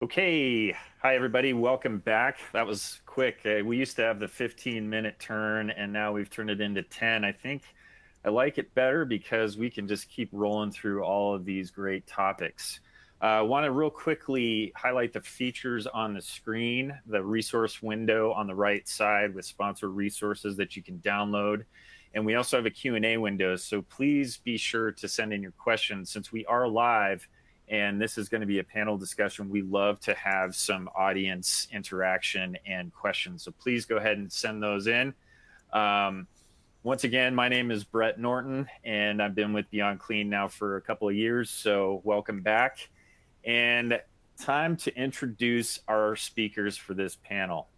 Okay, hi everybody, welcome back. That was quick. We used to have the 15-minute turn and now we've turned it into 10. I think I like it better because we can just keep rolling through all of these great topics. I want to real quickly highlight the features on the screen, the resource window on the right side with sponsored resources that you can download. And we also have a Q&A window, so please be sure to send in your questions since we are live. And this is going to be a panel discussion. We love to have some audience interaction and questions. So please go ahead and send those in. Once again, my name is Brett Norton, and I've been with Beyond Clean now for a couple of years. So welcome back. And time to introduce our speakers for this panel.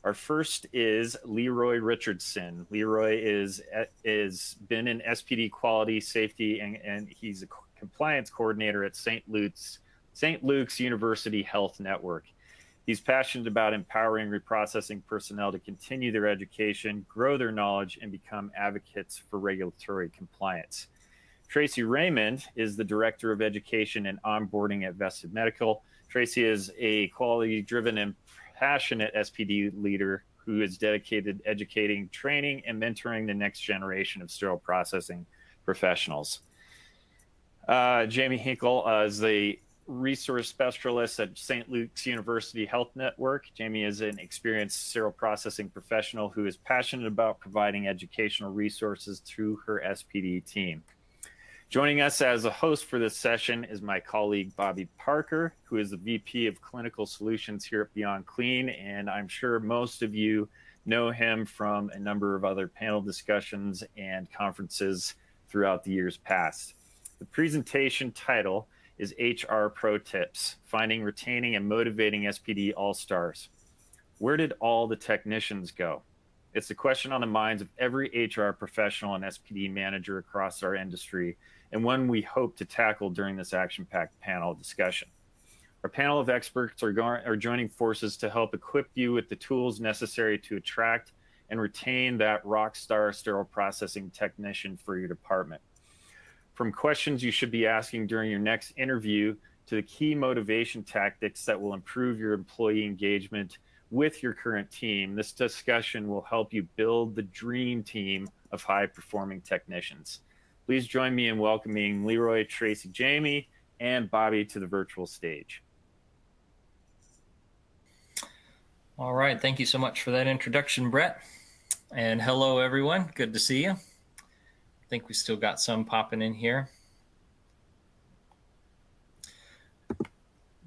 Our first is Leroy Richardson. Leroy is been in SPD quality safety, and he's a compliance coordinator at St. Luke's University Health Network. He's passionate about empowering reprocessing personnel to continue their education, grow their knowledge, and become advocates for regulatory compliance. Tracy Raymond is the Director of Education and Onboarding at Vested Medical. Tracy is a quality-driven and passionate SPD leader who is dedicated to educating, training, and mentoring the next generation of sterile processing professionals. Jamie Hinkle is the resource specialist at St. Luke's University Health Network. Jamie is an experienced sterile processing professional who is passionate about providing educational resources through her SPD team. Joining us as a host for this session is my colleague, Bobby Parker, who is the VP of Clinical Solutions here at Beyond Clean, and I'm sure most of you know him from a number of other panel discussions and conferences throughout the years past. The presentation title is HR Pro Tips, Finding, Retaining, and Motivating SPD All-Stars. Where did all the technicians go? It's a question on the minds of every HR professional and SPD manager across our industry, and one we hope to tackle during this action-packed panel discussion. Our panel of experts are joining forces to help equip you with the tools necessary to attract and retain that rock star sterile processing technician for your department. From questions you should be asking during your next interview to the key motivation tactics that will improve your employee engagement with your current team, this discussion will help you build the dream team of high-performing technicians. Please join me in welcoming Leroy, Tracy, Jamie, and Bobby to the virtual stage. All right, thank you so much for that introduction, Brett. And hello, everyone. Good to see you. I think we still got some popping in here.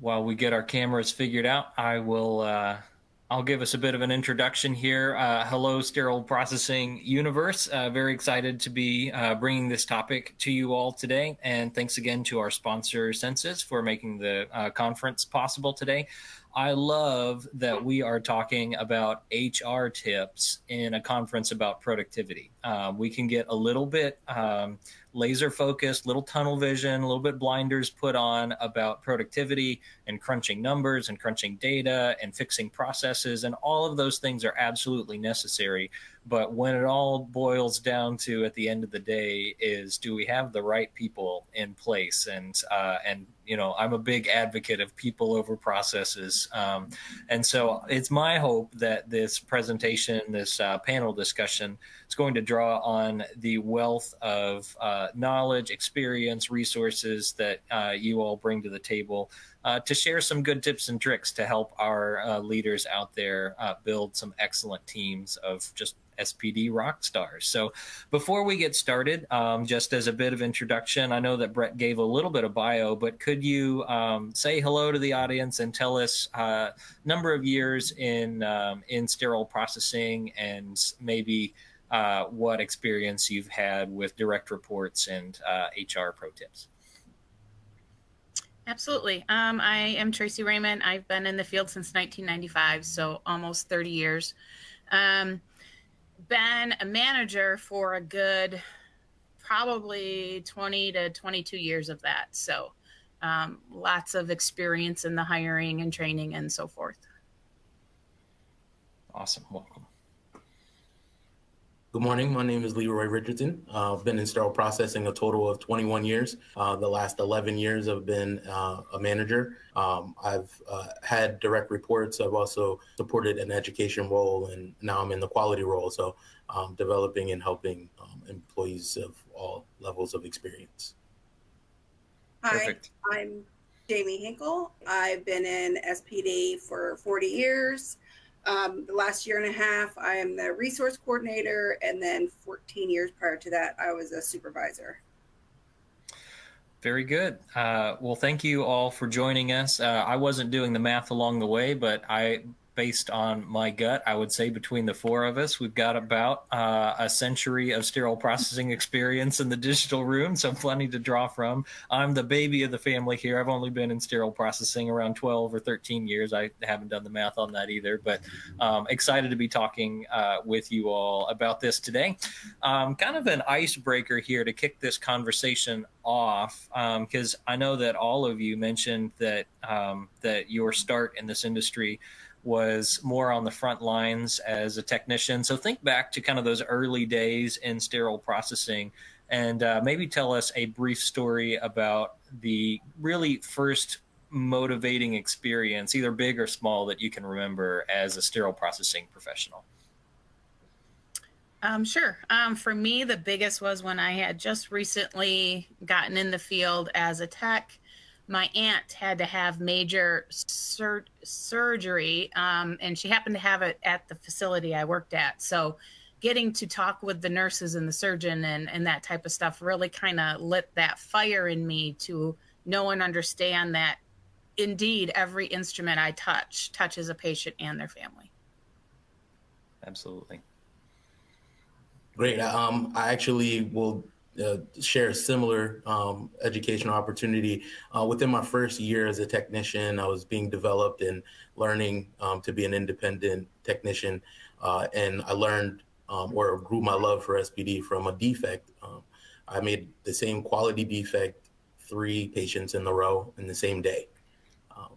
While we get our cameras figured out, I'll give us a bit of an introduction here. Hello, Sterile Processing Universe. Very excited to be bringing this topic to you all today. And thanks again to our sponsor, Census, for making the conference possible today. I love that we are talking about HR tips in a conference about productivity. We can get a little bit laser focused, little tunnel vision, a little bit blinders put on about productivity and crunching numbers and crunching data and fixing processes. And all of those things are absolutely necessary. But when it all boils down to, at the end of the day, is do we have the right people in place? And you know, I'm a big advocate of people over processes. And so it's my hope that this presentation, this panel discussion, is going to draw on the wealth of knowledge, experience, resources that you all bring to the table to share some good tips and tricks to help our leaders out there build some excellent teams of just SPD rock stars. So before we get started, just as a bit of introduction, I know that Brett gave a little bit of bio, but could you say hello to the audience and tell us number of years in sterile processing and maybe what experience you've had with direct reports and HR pro tips? Absolutely. I am Tracy Raymond. I've been in the field since 1995, so almost 30 years. Been a manager for a good probably 20 to 22 years of that. So lots of experience in the hiring and training and so forth. Awesome. Welcome. Good morning. My name is Leroy Richardson. I've been in sterile processing a total of 21 years. The last 11 years I've been a manager. I've had direct reports. I've also supported an education role, and now I'm in the quality role. So developing and helping employees of all levels of experience. Perfect. Hi, I'm Jamie Hinkle. I've been in SPD for 40 years. The last year and a half, I am the resource coordinator, and then 14 years prior to that, I was a supervisor. Very good. Well, thank you all for joining us. I wasn't doing the math along the way, but based on my gut, I would say between the four of us, we've got about a century of sterile processing experience in the digital room, so plenty to draw from. I'm the baby of the family here. I've only been in sterile processing around 12 or 13 years. I haven't done the math on that either, but excited to be talking with you all about this today. Kind of an icebreaker here to kick this conversation off, because I know that all of you mentioned that that your start in this industry was more on the front lines as a technician. So think back to kind of those early days in sterile processing, and maybe tell us a brief story about the really first motivating experience, either big or small, that you can remember as a sterile processing professional. Sure. For me, the biggest was when I had just recently gotten in the field as a tech. My aunt had to have major surgery, and she happened to have it at the facility I worked at. So getting to talk with the nurses and the surgeon and that type of stuff really kind of lit that fire in me to know and understand that indeed every instrument I touches a patient and their family. Absolutely. Great. I actually will share a similar educational opportunity. Within my first year as a technician, I was being developed and learning to be an independent technician. And I learned or grew my love for SPD from a defect. I made the same quality defect 3 patients in a row in the same day.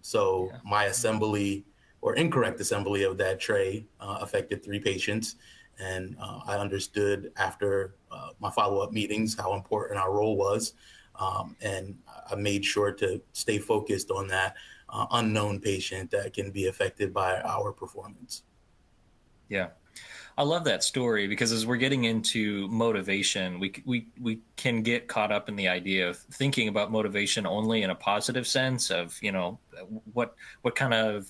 So my assembly or incorrect assembly of that tray affected 3 patients. And I understood after my follow-up meetings how important our role was. And I made sure to stay focused on that unknown patient that can be affected by our performance. Yeah. I love that story, because as we're getting into motivation, we can get caught up in the idea of thinking about motivation only in a positive sense of, you know, what kind of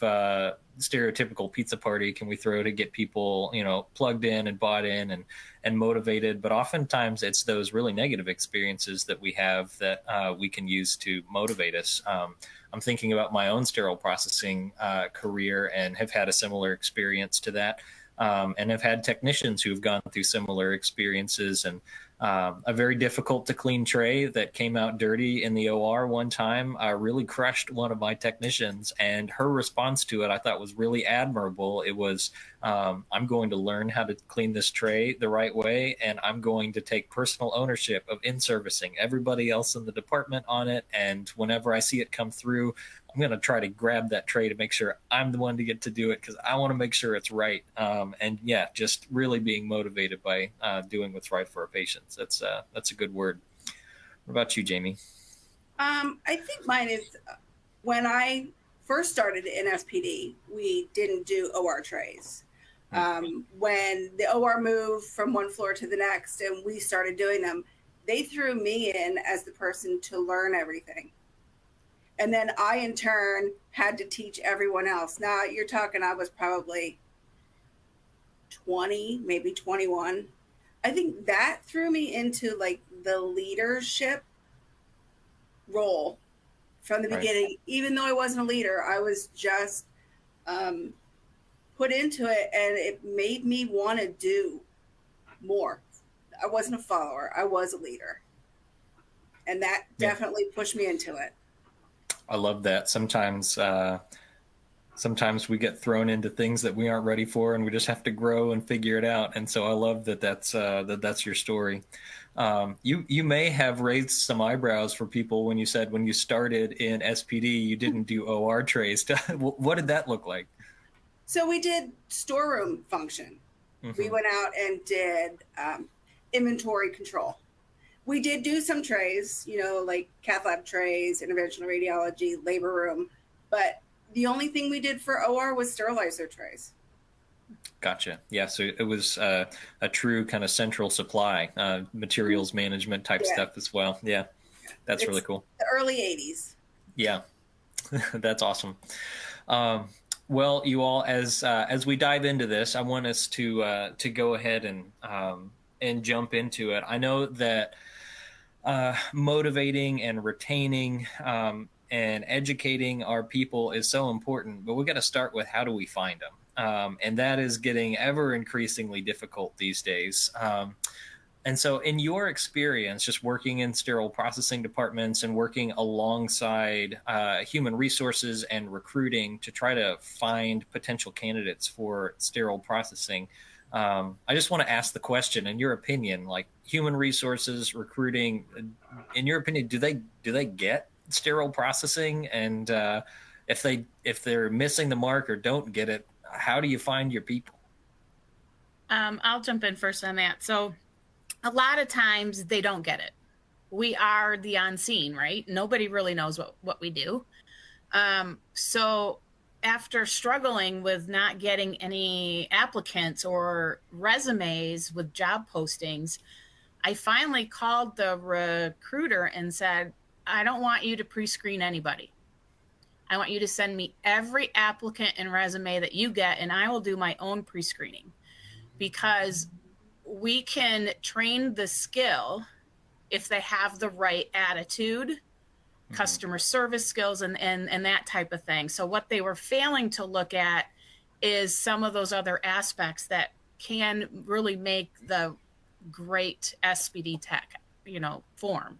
stereotypical pizza party can we throw to get people, you know, plugged in and bought in and motivated. But oftentimes it's those really negative experiences that we have that we can use to motivate us. I'm thinking about my own sterile processing career and have had a similar experience to that. And have had technicians who've gone through similar experiences, and a very difficult to clean tray that came out dirty in the OR one time really crushed one of my technicians, and her response to it I thought was really admirable. It was, I'm going to learn how to clean this tray the right way, and I'm going to take personal ownership of in-servicing everybody else in the department on it, and whenever I see it come through, I'm going to try to grab that tray to make sure I'm the one to get to do it, because I want to make sure it's right. And yeah, just really being motivated by doing what's right for our patients. That's a good word. What about you, Jamie? I think mine is when I first started in SPD, we didn't do OR trays. When the OR moved from one floor to the next and we started doing them, they threw me in as the person to learn everything. And then I, in turn, had to teach everyone else. Now, you're talking, I was probably 20, maybe 21. I think that threw me into like the leadership role from the beginning. Even though I wasn't a leader, I was just put into it, and it made me want to do more. I wasn't a follower. I was a leader. And that definitely pushed me into it. I love that. Sometimes we get thrown into things that we aren't ready for, and we just have to grow and figure it out. And so I love that that's your story. You may have raised some eyebrows for people when you said when you started in SPD, you didn't do OR trays. What did that look like? So we did storeroom function. We went out and did inventory control. We did do some trays, like cath lab trays, interventional radiology, labor room, but the only thing we did for OR was sterilize their trays. Gotcha. Yeah, so it was a true kind of central supply, materials management type stuff as well. Yeah, that's really cool. The early 80s. Yeah, that's awesome. Well, you all, as we dive into this, I want us to go ahead and jump into it. I know that motivating and retaining and educating our people is so important, but we got to start with how do we find them? And that is getting ever increasingly difficult these days. And so in your experience, just working in sterile processing departments and working alongside human resources and recruiting to try to find potential candidates for sterile processing, I just want to ask the question, in your opinion, like human resources, recruiting, in your opinion, do they get sterile processing? And if they're missing the mark or don't get it, how do you find your people? I'll jump in first on that. So a lot of times they don't get it. We are the unseen, right? Nobody really knows what we do. So after struggling with not getting any applicants or resumes with job postings, I finally called the recruiter and said, I don't want you to pre-screen anybody. I want you to send me every applicant and resume that you get, and I will do my own pre-screening, because we can train the skill if they have the right attitude, customer service skills, and that type of thing. So what they were failing to look at is some of those other aspects that can really make the great SPD tech, form.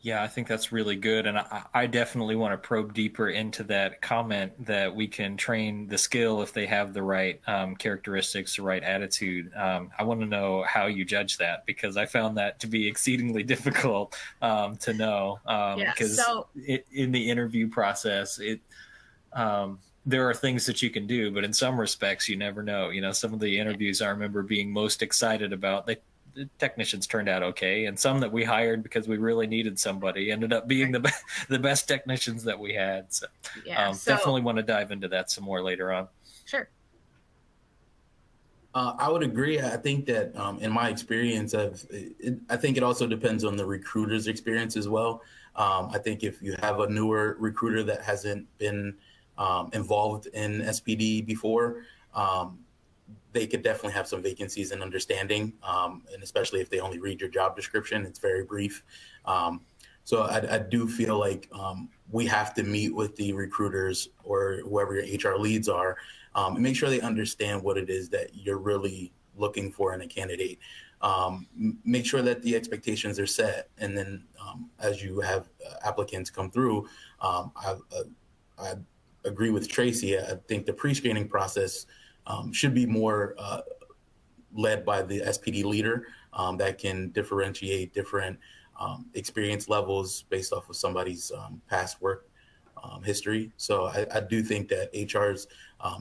Yeah, I think that's really good. And I definitely want to probe deeper into that comment that we can train the skill if they have the right characteristics, the right attitude. I want to know how you judge that, because I found that to be exceedingly difficult to know. Because in the interview process, there are things that you can do, but in some respects, you never know. Some of the interviews I remember being most excited about, the technicians turned out okay, and some that we hired because we really needed somebody ended up being the best technicians that we had. So, definitely want to dive into that some more later on. Sure. I would agree. I think that in my experience, I think it also depends on the recruiter's experience as well. I think if you have a newer recruiter that hasn't been involved in SPD before, they could definitely have some vacancies in understanding, and especially if they only read your job description, it's very brief. So I do feel like we have to meet with the recruiters or whoever your HR leads are, and make sure they understand what it is that you're really looking for in a candidate. Make sure that the expectations are set. And then as you have applicants come through, I agree with Tracy. I think the pre-screening process should be more led by the SPD leader that can differentiate different experience levels based off of somebody's past work history. So I do think that HRs,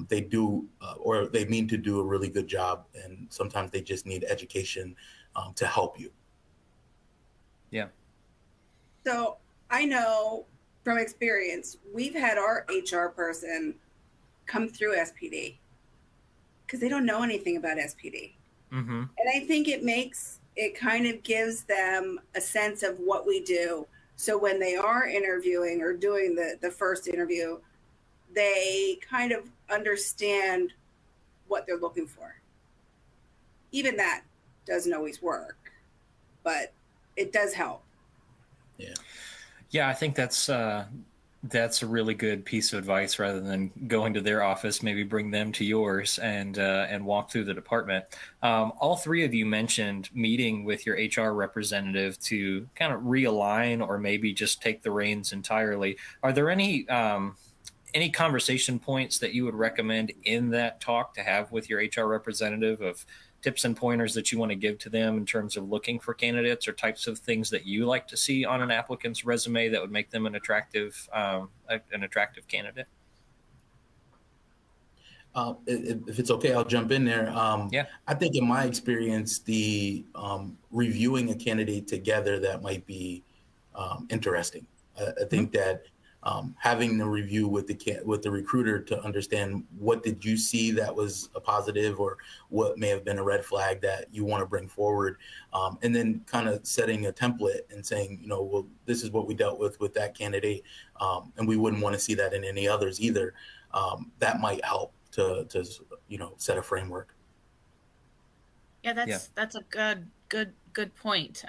they do or they mean to do a really good job, and sometimes they just need education to help you. Yeah. So I know from experience, we've had our HR person come through SPD because they don't know anything about SPD. Mm-hmm. And I think it kind of gives them a sense of what we do. So when they are interviewing or doing the first interview, they kind of understand what they're looking for. Even that doesn't always work, but it does help. Yeah. Yeah, I think that's a really good piece of advice. Rather than going to their office, maybe bring them to yours and walk through the department. All three of you mentioned meeting with your HR representative to kind of realign or maybe just take the reins entirely. Are there any conversation points that you would recommend in that talk to have with your HR representative, of tips and pointers that you want to give to them in terms of looking for candidates, or types of things that you like to see on an applicant's resume that would make them an attractive candidate? If it's okay, I'll jump in there. Yeah. I think in my experience, the reviewing a candidate together, that might be interesting. I think that having the review with the recruiter to understand what did you see that was a positive, or what may have been a red flag that you want to bring forward, and then kind of setting a template and saying, well, this is what we dealt with that candidate, and we wouldn't want to see that in any others either. That might help to set a framework. Yeah, that's a good point.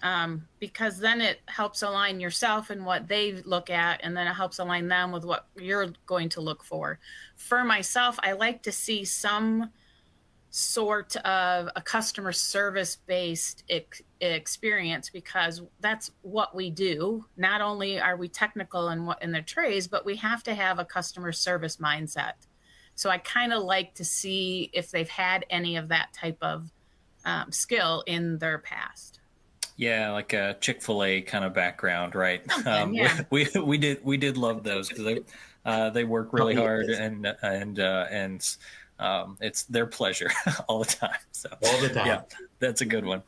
Because then it helps align yourself and what they look at, and then it helps align them with what you're going to look for. For myself, I like to see some sort of a customer service based experience, because that's what we do. Not only are we technical in their trades, but we have to have a customer service mindset. So I kind of like to see if they've had any of that type of skill in their past. Yeah, like a Chick-fil-A kind of background, right? Yeah. We did love those, because they work really hard, and it's their pleasure all the time. So all the time. Yeah, that's a good one.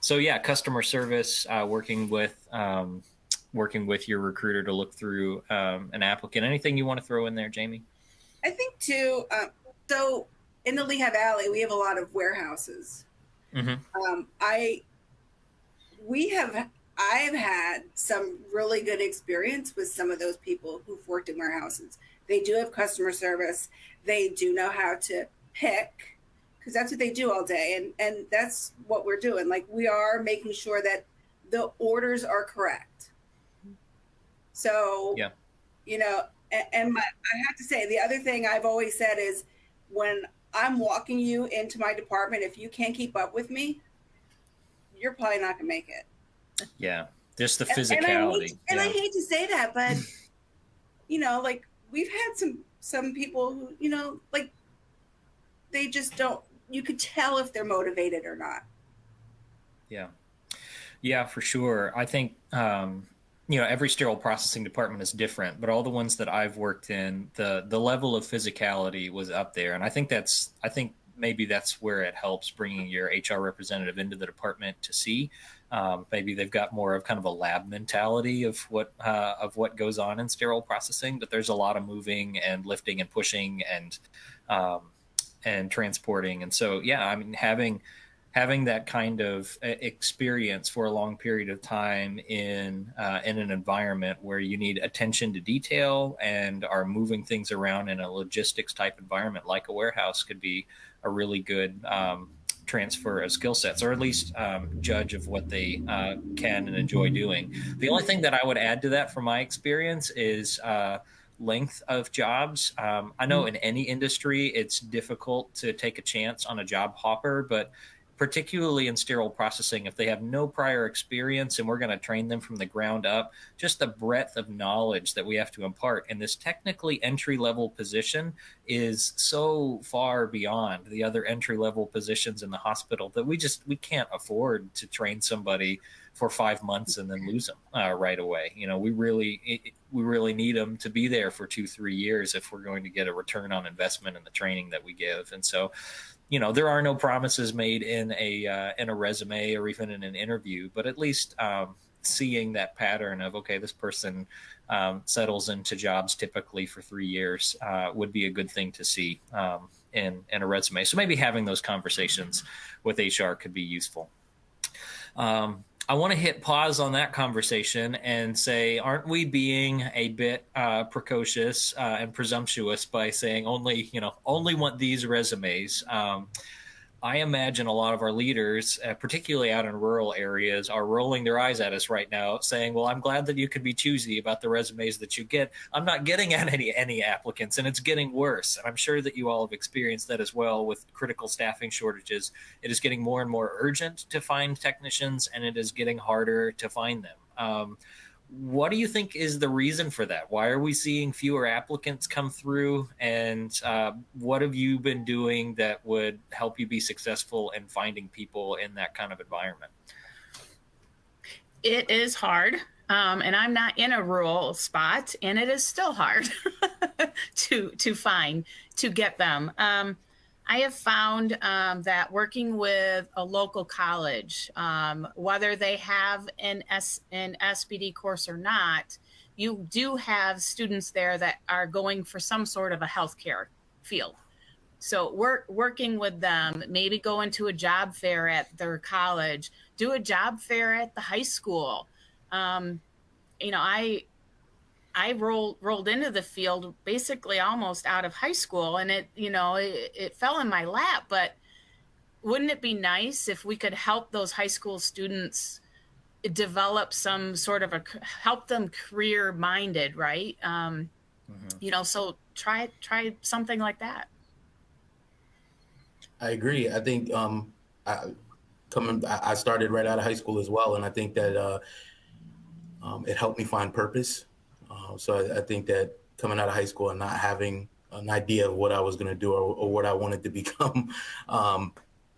So yeah, customer service, working with your recruiter to look through an applicant. Anything you want to throw in there, Jamie? I think too. So in the Lehigh Valley, we have a lot of warehouses. Mm-hmm. I have had some really good experience with some of those people who've worked in warehouses. They do have customer service. They do know how to pick, because that's what they do all day. And that's what we're doing. Like, we are making sure that the orders are correct. So, yeah. I have to say, the other thing I've always said is, when I'm walking you into my department, if you can't keep up with me, you're probably not going to make it. Yeah. Just the physicality. And I hate to say that, but, like, we've had some people who, like, they just don't, you could tell if they're motivated or not. Yeah. Yeah, for sure. I think, every sterile processing department is different, but all the ones that I've worked in, the level of physicality was up there. And I think maybe that's where it helps bringing your HR representative into the department to see. Maybe they've got more of kind of a lab mentality of what goes on in sterile processing, but there's a lot of moving and lifting and pushing and transporting. And so, yeah, I mean, having that kind of experience for a long period of time in an environment where you need attention to detail and are moving things around in a logistics type environment like a warehouse could be a really good transfer of skill sets, or at least judge of what they can and enjoy doing. The only thing that I would add to that from my experience is length of jobs. I know in any industry, it's difficult to take a chance on a job hopper, but particularly in sterile processing, if they have no prior experience and we're going to train them from the ground up, just the breadth of knowledge that we have to impart in this technically entry-level position is so far beyond the other entry-level positions in the hospital that we can't afford to train somebody for 5 months and then lose them right away. We really need them to be there for 2-3 years if we're going to get a return on investment in the training that we give. And so, there are no promises made in a resume or even in an interview, but at least seeing that pattern of, okay, this person settles into jobs typically for 3 years would be a good thing to see in a resume. So maybe having those conversations with HR could be useful. I want to hit pause on that conversation and say, aren't we being a bit precocious and presumptuous by saying only want these resumes? I imagine a lot of our leaders, particularly out in rural areas, are rolling their eyes at us right now saying, well, I'm glad that you can be choosy about the resumes that you get. I'm not getting at any applicants, and it's getting worse. And I'm sure that you all have experienced that as well with critical staffing shortages. It is getting more and more urgent to find technicians, and it is getting harder to find them. What do you think is the reason for that? Why are we seeing fewer applicants come through? And what have you been doing that would help you be successful in finding people in that kind of environment? It is hard. And I'm not in a rural spot, and it is still hard to get them. I have found that working with a local college, whether they have an SPD course or not, you do have students there that are going for some sort of a healthcare field. So working with them, maybe go into a job fair at their college, do a job fair at the high school. Um, I rolled into the field basically almost out of high school, and it fell in my lap. But wouldn't it be nice if we could help those high school students develop some sort of help them career minded, right? So try something like that. I agree. I think I started right out of high school as well, and I think that it helped me find purpose. So I think that coming out of high school and not having an idea of what I was going to do or what I wanted to become, and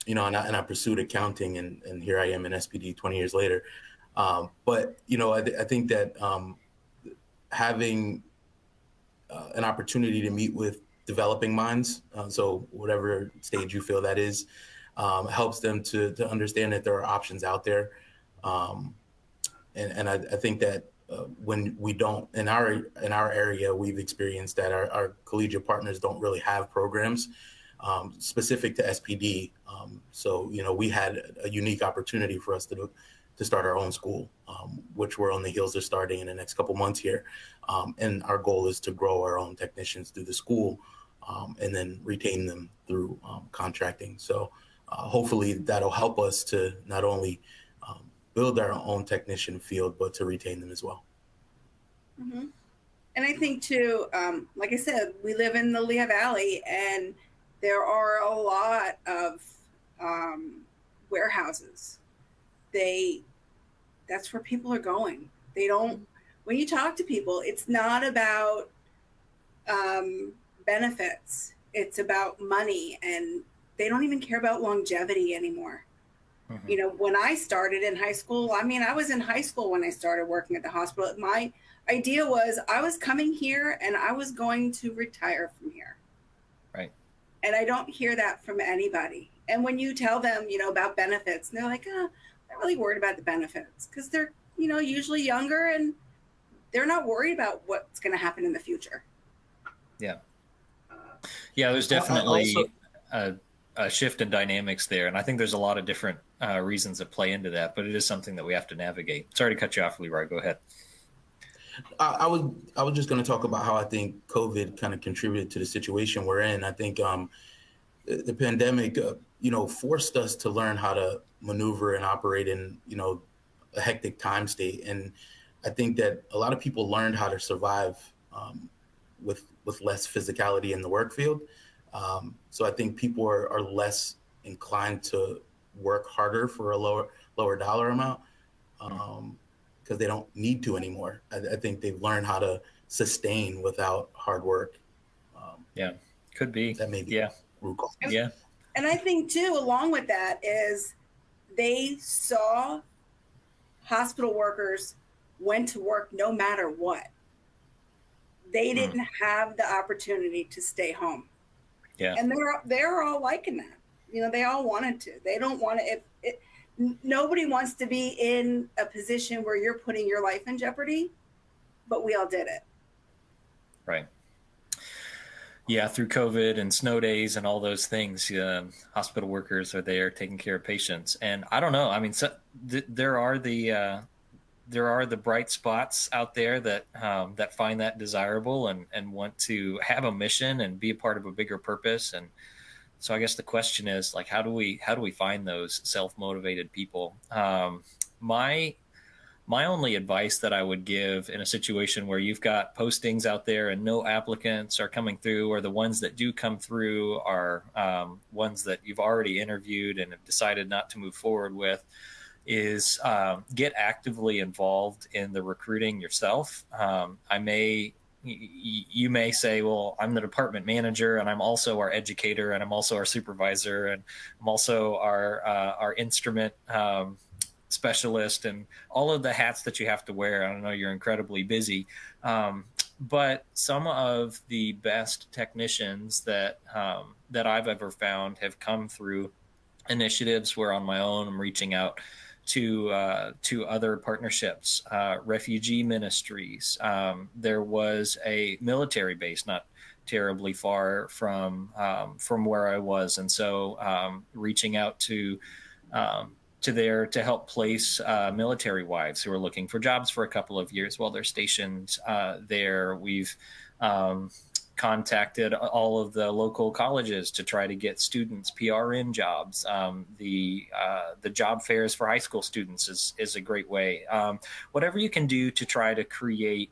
I pursued accounting, and here I am in SPD 20 years later. But I think that having an opportunity to meet with developing minds, so whatever stage you feel that is, helps them to understand that there are options out there. And I think that when we don't, in our area, we've experienced that our collegiate partners don't really have programs specific to SPD. So we had a unique opportunity for us to start our own school, which we're on the heels of starting in the next couple months here. And our goal is to grow our own technicians through the school and then retain them through contracting. So hopefully that'll help us to not only build our own technician field, but to retain them as well. Mm-hmm. And I think too, like I said, we live in the Lehigh Valley, and there are a lot of warehouses. That's where people are going. They don't, when you talk to people, it's not about benefits. It's about money, and they don't even care about longevity anymore. Mm-hmm. When I started in high school, I was in high school when I started working at the hospital. My idea was I was coming here and I was going to retire from here. Right. And I don't hear that from anybody. And when you tell them, about benefits, and they're like, I'm not really worried about the benefits, because they're, usually younger and they're not worried about what's going to happen in the future. Yeah. Yeah, there's definitely a shift in dynamics there. And I think there's a lot of different reasons that play into that, but it is something that we have to navigate. Sorry to cut you off, Leroy. Go ahead. I was just going to talk about how I think COVID kind of contributed to the situation we're in. I think the pandemic, forced us to learn how to maneuver and operate in, a hectic time state. And I think that a lot of people learned how to survive with less physicality in the work field. So I think people are less inclined to work harder for a lower dollar amount because they don't need to anymore. I think they've learned how to sustain without hard work. Yeah, could be. That may be root cause. Yeah. And I think too, along with that, is they saw hospital workers went to work no matter what. They didn't have the opportunity to stay home. Yeah. And they're all liking that. They all wanted to. They don't want to. Nobody wants to be in a position where you're putting your life in jeopardy, but we all did it. Right. Yeah, through COVID and snow days and all those things, hospital workers are there taking care of patients. And I don't know. There are the bright spots out there that find that desirable and want to have a mission and be a part of a bigger purpose. And so I guess the question is, like, how do we find those self-motivated people? My only advice that I would give in a situation where you've got postings out there and no applicants are coming through, or the ones that do come through are ones that you've already interviewed and have decided not to move forward with, is get actively involved in the recruiting yourself. You may say, well, I'm the department manager and I'm also our educator and I'm also our supervisor and I'm also our instrument specialist and all of the hats that you have to wear. I don't know, you're incredibly busy. But some of the best technicians that I've ever found have come through initiatives where on my own I'm reaching out to other partnerships, refugee ministries. There was a military base not terribly far from where I was, and so reaching out to there to help place military wives who are looking for jobs for a couple of years while they're stationed there. We've contacted all of the local colleges to try to get students PRN jobs. The job fairs for high school students is a great way. Whatever you can do to try to create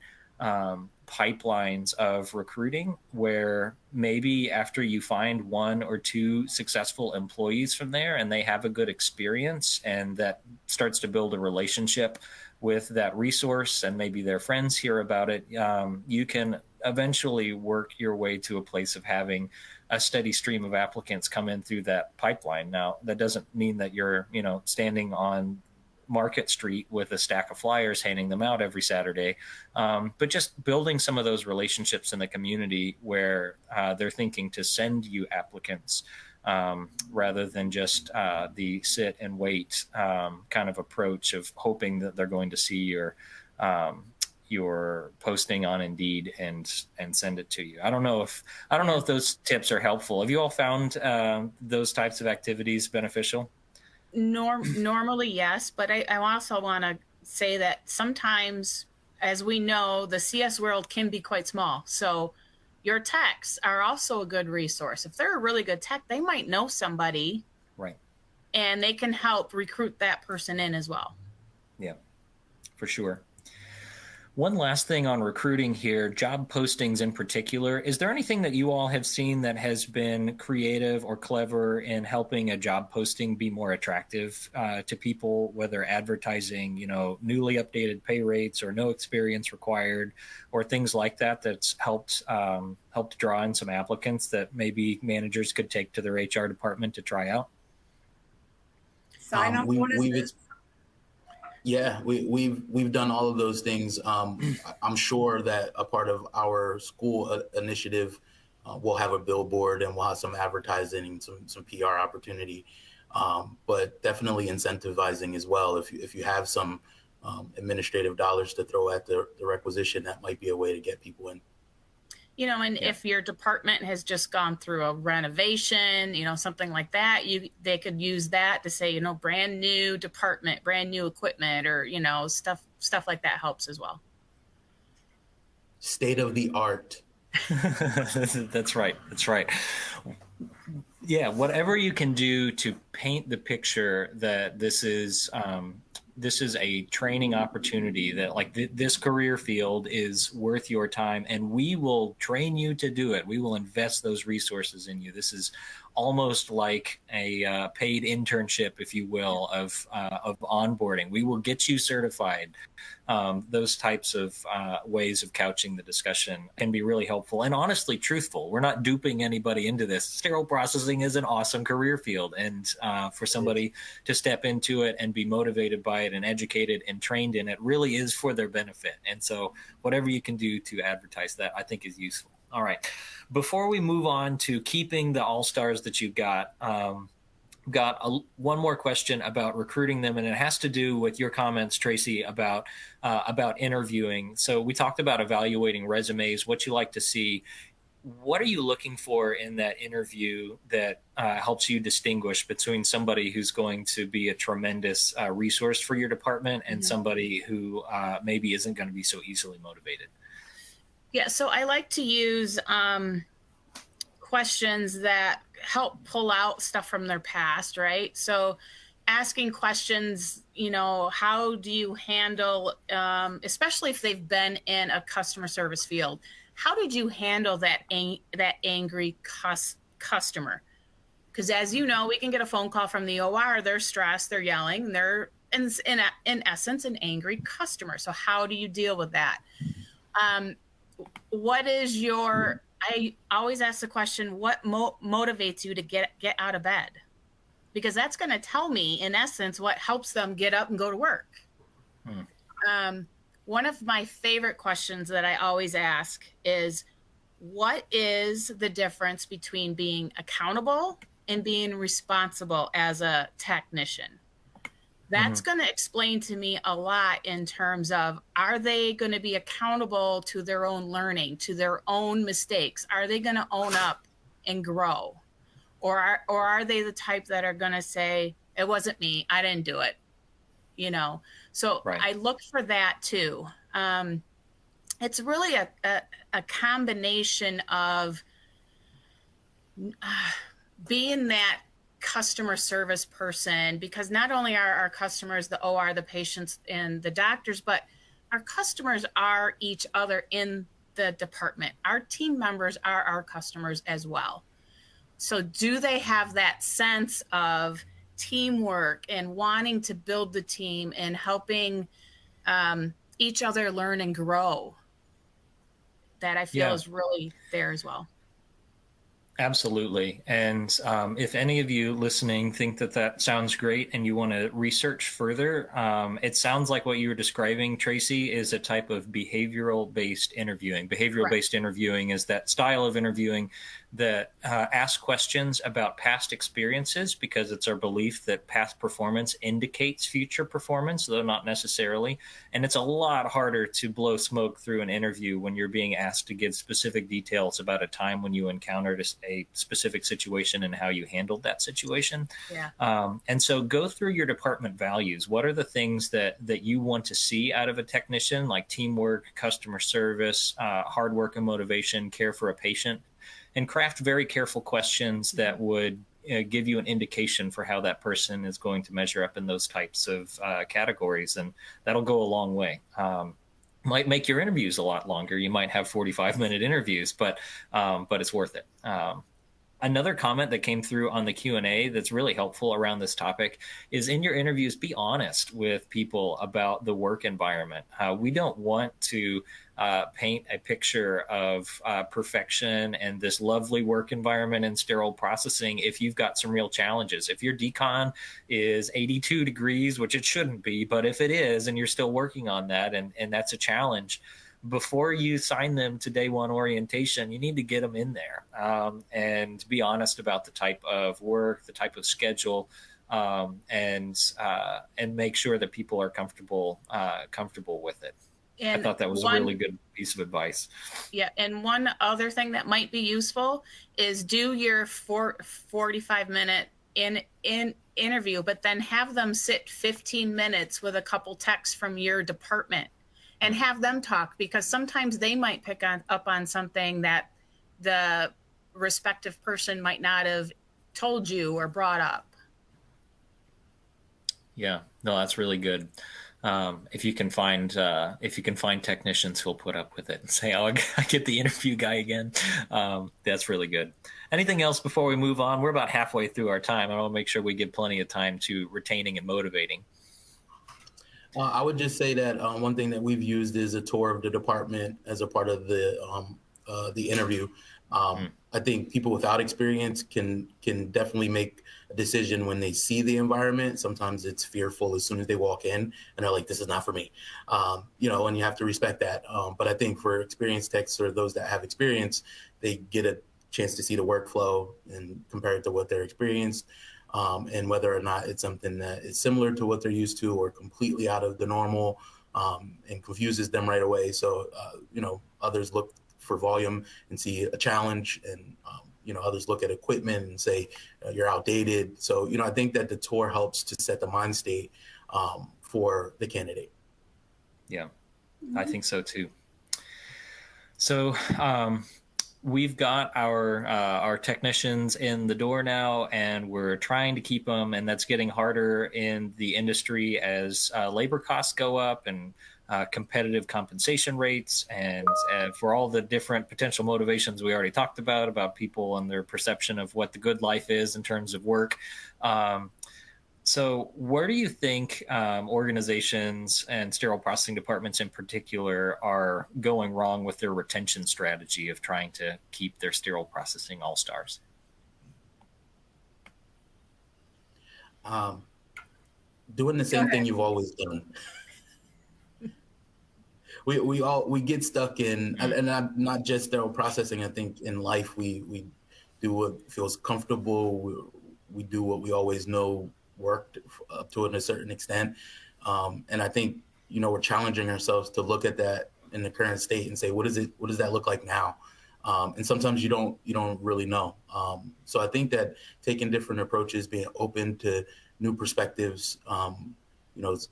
pipelines of recruiting where maybe after you find one or two successful employees from there and they have a good experience and that starts to build a relationship with that resource and maybe their friends hear about it, you can eventually work your way to a place of having a steady stream of applicants come in through that pipeline. Now, that doesn't mean that you're, standing on Market Street with a stack of flyers handing them out every Saturday, but just building some of those relationships in the community where they're thinking to send you applicants rather than just the sit and wait kind of approach of hoping that they're going to see your posting on Indeed and send it to you. I don't know if those tips are helpful. Have you all found those types of activities beneficial? Normally, yes, but I also want to say that sometimes, as we know, the CS world can be quite small. So your techs are also a good resource. If they're a really good tech, they might know somebody. Right. And they can help recruit that person in as well. Yeah, for sure. One last thing on recruiting here, job postings in particular. Is there anything that you all have seen that has been creative or clever in helping a job posting be more attractive to people, whether advertising, newly updated pay rates or no experience required or things like that, that's helped draw in some applicants that maybe managers could take to their HR department to try out? Sign up bonuses. Yeah, we've done all of those things. I'm sure that a part of our school initiative will have a billboard and we'll have some advertising and some PR opportunity, but definitely incentivizing as well. If you have some administrative dollars to throw at the requisition, that might be a way to get people in. If your department has just gone through a renovation, something like that, they could use that to say, brand new department, brand new equipment, or, stuff like that helps as well. State of the art. That's right. Yeah, whatever you can do to paint the picture that this is a training opportunity, that this career field is worth your time and we will train you to do it. We will invest those resources in you. This is almost like a paid internship, if you will, of onboarding. We will get you certified. Those types of ways of couching the discussion can be really helpful and honestly truthful. We're not duping anybody into this. Sterile processing is an awesome career field, and for somebody to step into it and be motivated by it and educated and trained in it really is for their benefit. And so whatever you can do to advertise that, I think, is useful. All right. Before we move on to keeping the all-stars that you've got, one more question about recruiting them, and it has to do with your comments, Tracy, about interviewing. So we talked about evaluating resumes, what you like to see. What are you looking for in that interview that helps you distinguish between somebody who's going to be a tremendous resource for your department and somebody who maybe isn't going to be so easily motivated? Yeah, so I like to use questions that help pull out stuff from their past, right? So asking questions, how do you handle, especially if they've been in a customer service field, how did you handle that angry customer? Because as you know, we can get a phone call from the OR, they're stressed, they're yelling, they're in essence an angry customer. So how do you deal with that? What is I always ask the question, what motivates you to get out of bed? because that's going to tell me, in essence, what helps them get up and go to work. One of my favorite questions that I always ask is, what is the difference between being accountable and being responsible as a technician? That's going to explain to me a lot in terms of, are they going to be accountable to their own learning, to their own mistakes? Are they going to own up and grow? Or are they the type that are going to say, it wasn't me, I didn't do it? You know, so Right. I look for that too. It's really a combination of being that customer service person, because not only are our customers the OR, the patients, and the doctors, but our customers are each other in the department. Our team members are our customers as well. So do they have that sense of teamwork and wanting to build the team and helping each other learn and grow? That I feel is really there as well. Absolutely. And if any of you listening think that that sounds great and you want to research further, it sounds like what you were describing, Tracy, is a type of behavioral-based interviewing. Behavioral-based interviewing is that style of interviewing that asks questions about past experiences, because it's our belief that past performance indicates future performance, though not necessarily. And it's a lot harder to blow smoke through an interview when you're being asked to give specific details about a time when you encountered a specific situation and how you handled that situation. Yeah. And so go through your department values. What are the things that you want to see out of a technician, like teamwork, customer service, hard work and motivation, care for a patient? And craft very careful questions that would give you an indication for how that person is going to measure up in those types of categories. And that'll go a long way. Might make your interviews a lot longer. You might have 45-minute interviews, but it's worth it. Another comment that came through on the Q&A that's really helpful around this topic is, in your interviews, be honest with people about the work environment. We don't want to paint a picture of perfection and this lovely work environment and sterile processing if you've got some real challenges. If your decon is 82 degrees, which it shouldn't be, but if it is and you're still working on that and that's a challenge, before you sign them to day one orientation, you need to get them in there and be honest about the type of work, the type of schedule, and make sure that people are comfortable with it. And I thought that was a really good piece of advice. Yeah, and one other thing that might be useful is do your 45-minute in interview, but then have them sit 15 minutes with a couple techs from your department and have them talk, because sometimes they might pick up on something that the respective person might not have told you or brought up. Yeah, no, that's really good. If you can find technicians who'll put up with it and say, "Oh, I get the interview guy again," that's really good. Anything else before we move on? We're about halfway through our time. I want to make sure we give plenty of time to retaining and motivating. I would just say that one thing that we've used is a tour of the department as a part of the interview. I think people without experience can definitely make a decision when they see the environment. Sometimes it's fearful as soon as they walk in and they're like, "This is not for me," and you have to respect that. But I think for experienced techs or those that have experience, they get a chance to see the workflow and compare it to what they're experienced. And whether or not it's something that is similar to what they're used to or completely out of the normal, and confuses them right away. So, others look for volume and see a challenge, and, others look at equipment and say, you're outdated. So, I think that the tour helps to set the mind state for the candidate. Yeah, I think so too. So, we've got our technicians in the door now, and we're trying to keep them, and that's getting harder in the industry as labor costs go up and competitive compensation rates, and for all the different potential motivations we already talked about people and their perception of what the good life is in terms of work. So where do you think organizations and sterile processing departments in particular are going wrong with their retention strategy of trying to keep their sterile processing all-stars? Um, doing the same thing you've always done. We get stuck in, and not just sterile processing. I think in life we do what feels comfortable. We do what we always know worked up to a certain extent. And I think, we're challenging ourselves to look at that in the current state and say, what does that look like now? And sometimes you don't really know. So I think that taking different approaches, being open to new perspectives,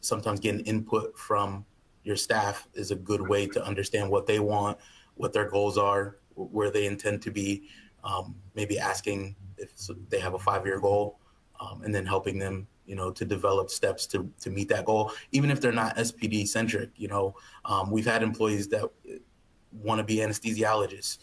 sometimes getting input from your staff is a good way to understand what they want, what their goals are, where they intend to be, maybe asking if they have a 5-year goal, and then helping them, to develop steps to meet that goal, even if they're not SPD centric. We've had employees that want to be anesthesiologists,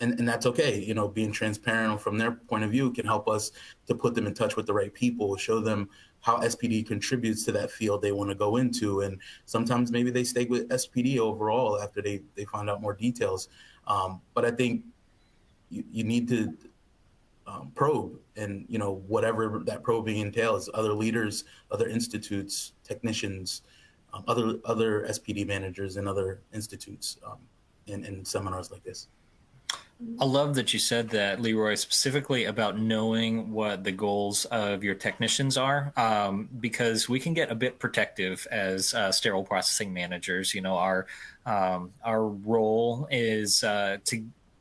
and that's okay. Being transparent from their point of view can help us to put them in touch with the right people, show them how SPD contributes to that field they want to go into. And sometimes maybe they stay with SPD overall after they find out more details. But I think you need to probe, and whatever that probing entails, other leaders, other institutes, technicians, other SPD managers and other institutes, in seminars like this. I love that you said that, Leroy, specifically about knowing what the goals of your technicians are, because we can get a bit protective as sterile processing managers. Our role is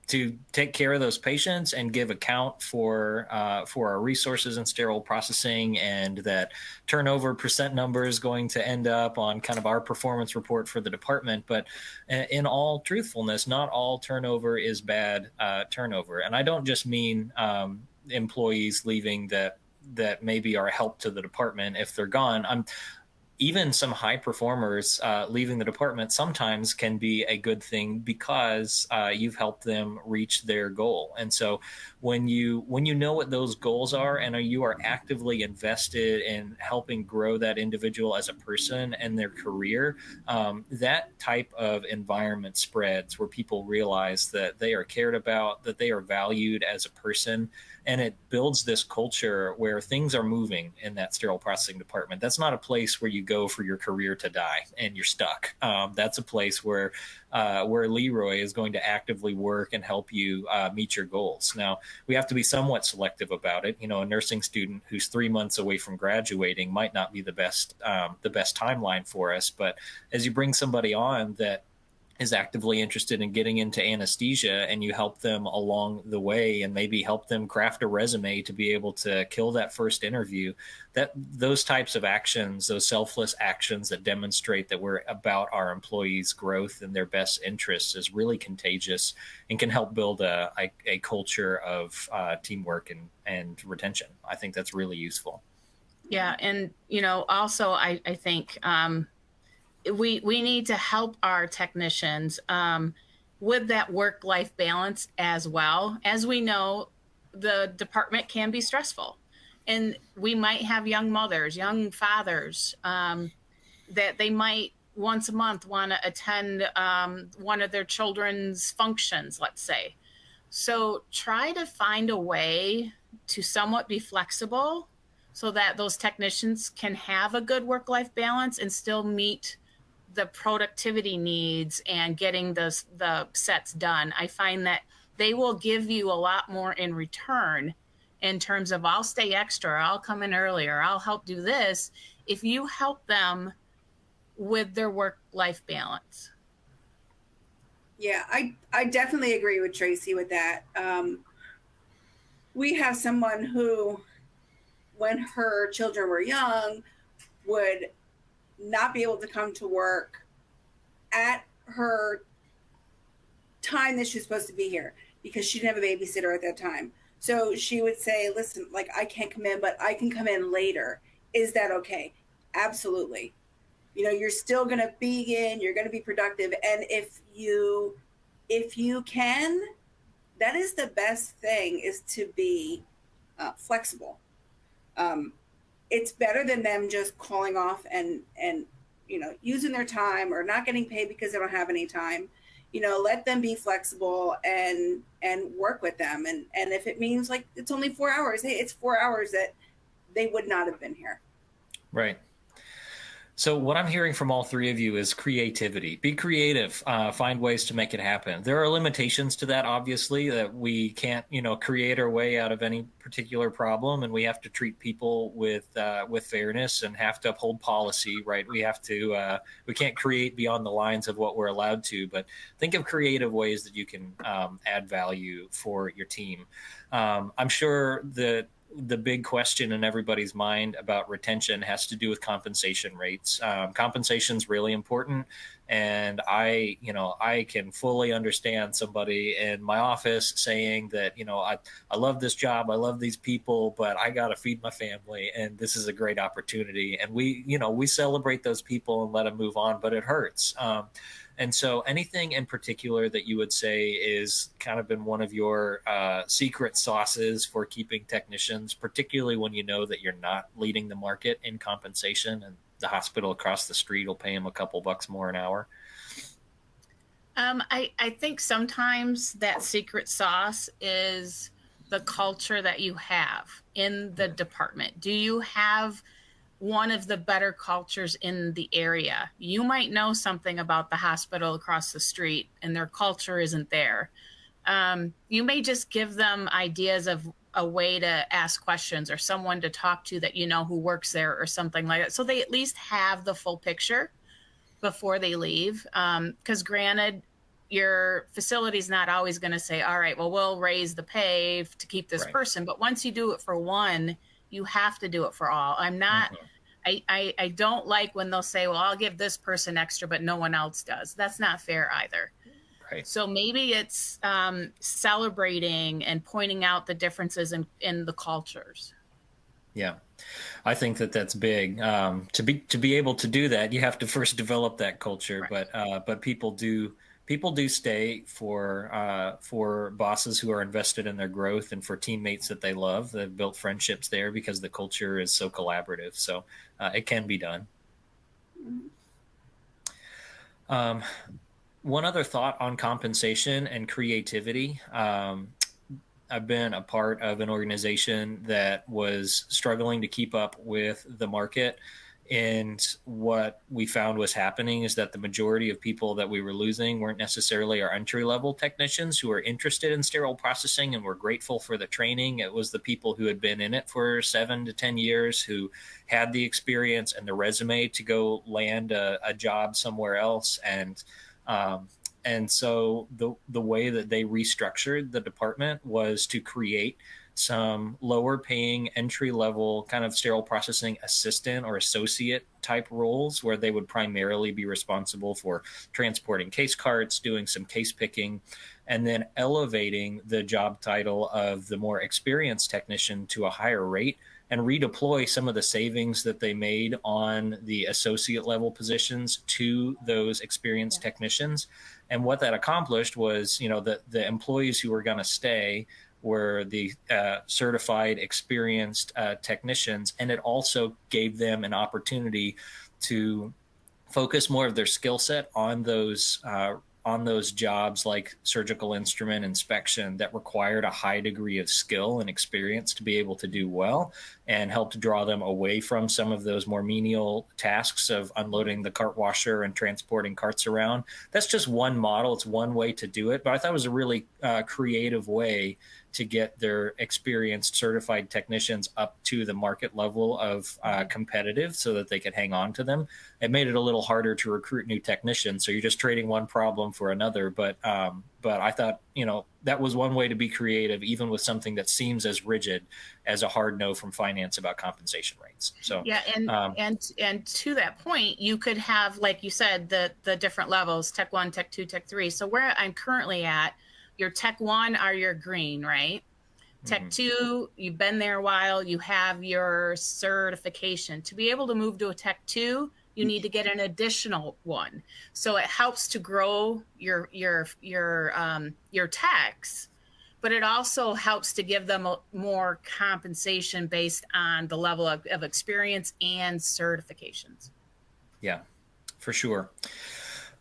to take care of those patients and give account for our resources in sterile processing, and that turnover percent number is going to end up on kind of our performance report for the department. But in all truthfulness, not all turnover is bad turnover. And I don't just mean employees leaving that maybe are a help to the department if they're gone. Even some high performers leaving the department sometimes can be a good thing, because you've helped them reach their goal. And so when you know what those goals are, and you are actively invested in helping grow that individual as a person and their career, that type of environment spreads, where people realize that they are cared about, that they are valued as a person. And it builds this culture where things are moving in that sterile processing department. That's not a place where you go for your career to die and you're stuck. That's a place where Leroy is going to actively work and help you meet your goals. Now, we have to be somewhat selective about it. A nursing student who's 3 months away from graduating might not be the best timeline for us. But as you bring somebody on that is actively interested in getting into anesthesia, and you help them along the way, and maybe help them craft a resume to be able to kill that first interview, that those types of actions, those selfless actions that demonstrate that we're about our employees' growth and their best interests, is really contagious and can help build a culture of teamwork and retention. I think that's really useful. Yeah. And, also I think, we need to help our technicians with that work-life balance as well. As we know, the department can be stressful, and we might have young mothers, young fathers, that they might once a month want to attend one of their children's functions, let's say. So try to find a way to somewhat be flexible, so that those technicians can have a good work-life balance and still meet the productivity needs and getting the sets done. I find that they will give you a lot more in return, in terms of, I'll stay extra, I'll come in earlier, I'll help do this, if you help them with their work-life balance. Yeah, I definitely agree with Tracy with that. We have someone who, when her children were young, would not be able to come to work at her time that she's supposed to be here, because she didn't have a babysitter at that time. So she would say, listen, like, I can't come in, but I can come in later. Is that okay? Absolutely. You're still going to be in, you're going to be productive. And if you can, that is the best thing, is to be flexible. It's better than them just calling off and using their time or not getting paid because they don't have any time. Let them be flexible and work with them. And if it means, like, it's only 4 hours, hey, it's 4 hours that they would not have been here. Right. So what I'm hearing from all three of you is creativity. Be creative. Find ways to make it happen. There are limitations to that, obviously, that we can't, create our way out of any particular problem, and we have to treat people with fairness and have to uphold policy. Right? We have to. We can't create beyond the lines of what we're allowed to. But think of creative ways that you can add value for your team. I'm sure that the big question in everybody's mind about retention has to do with compensation rates. Compensation is really important. And I can fully understand somebody in my office saying that, I love this job. I love these people, but I got to feed my family. And this is a great opportunity. And we celebrate those people and let them move on, but it hurts. And so anything in particular that you would say is kind of been one of your secret sauces for keeping technicians, particularly when you know that you're not leading the market in compensation and the hospital across the street will pay them a couple bucks more an hour? I think sometimes that secret sauce is the culture that you have in the department. Do you have one of the better cultures in the area? You might know something about the hospital across the street and their culture isn't there. You may just give them ideas of a way to ask questions or someone to talk to that who works there or something like that, so they at least have the full picture before they leave. Because granted, your facility is not always going to say, all right, well, we'll raise the pay to keep this person. But once you do it for one, you have to do it for all. I'm not, I don't like when they'll say, well, I'll give this person extra, but no one else does. That's not fair either. Right. So maybe it's celebrating and pointing out the differences in the cultures. Yeah, I think that's big. To be able to do that, you have to first develop that culture. Right. But people do stay for bosses who are invested in their growth and for teammates that they love. They've built friendships there because the culture is so collaborative. So it can be done. One other thought on compensation and creativity. I've been a part of an organization that was struggling to keep up with the market. And what we found was happening is that the majority of people that we were losing weren't necessarily our entry-level technicians who were interested in sterile processing and were grateful for the training. It was the people who had been in it for 7 to 10 years who had the experience and the resume to go land a job somewhere else. And so the way that they restructured the department was to create some lower paying entry level kind of sterile processing assistant or associate type roles where they would primarily be responsible for transporting case carts, doing some case picking, and then elevating the job title of the more experienced technician to a higher rate and redeploy some of the savings that they made on the associate level positions to those experienced technicians. And what that accomplished was, the employees who were going to stay were the certified, experienced technicians. And it also gave them an opportunity to focus more of their skill set on those jobs like surgical instrument inspection that required a high degree of skill and experience to be able to do well, and helped draw them away from some of those more menial tasks of unloading the cart washer and transporting carts around. That's just one model. It's one way to do it. But I thought it was a really creative way to get their experienced certified technicians up to the market level of competitive so that they could hang on to them. It made it a little harder to recruit new technicians. So you're just trading one problem for another. But I thought, that was one way to be creative, even with something that seems as rigid as a hard no from finance about compensation rates. So yeah, and to that point, you could have, like you said, the different levels, Tech 1, Tech 2, Tech 3. So where I'm currently at, your Tech 1 are your green, right? Tech 2, you've been there a while, you have your certification. To be able to move to a Tech 2, you need to get an additional one. So it helps to grow your techs, but it also helps to give them more compensation based on the level of experience and certifications. Yeah, for sure.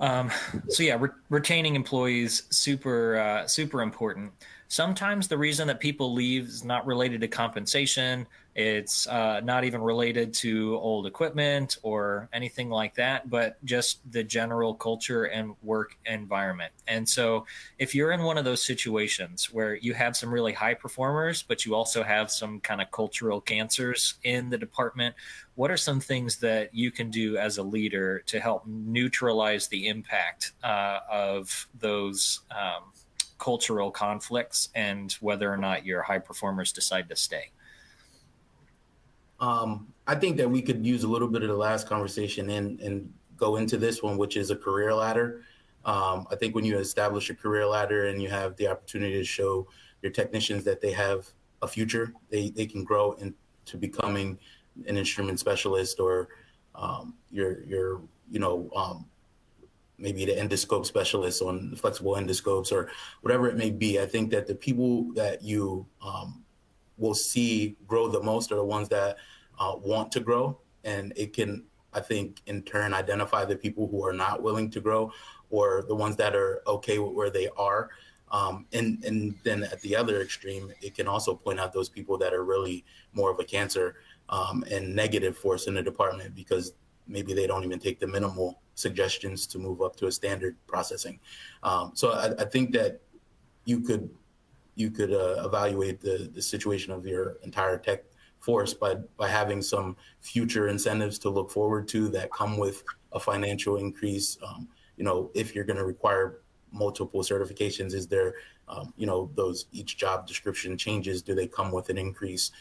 Retaining employees, super important. Sometimes the reason that people leave is not related to compensation. It's not even related to old equipment or anything like that, but just the general culture and work environment. And so if you're in one of those situations where you have some really high performers, but you also have some kind of cultural cancers in the department, what are some things that you can do as a leader to help neutralize the impact of those cultural conflicts and whether or not your high performers decide to stay? I think that we could use a little bit of the last conversation and go into this one, which is a career ladder. I think when you establish a career ladder and you have the opportunity to show your technicians that they have a future, they can grow into becoming an instrument specialist or maybe the endoscope specialist on flexible endoscopes or whatever it may be. I think that the people that you will see grow the most are the ones that want to grow. And it can, I think, in turn, identify the people who are not willing to grow or the ones that are okay with where they are. And then at the other extreme, it can also point out those people that are really more of a cancer and negative force in the department because maybe they don't even take the minimal suggestions to move up to a standard processing. So I think that you could evaluate the situation of your entire tech force by having some future incentives to look forward to that come with a financial increase. If you're going to require multiple certifications, is there, those each job description changes, do they come with an increase?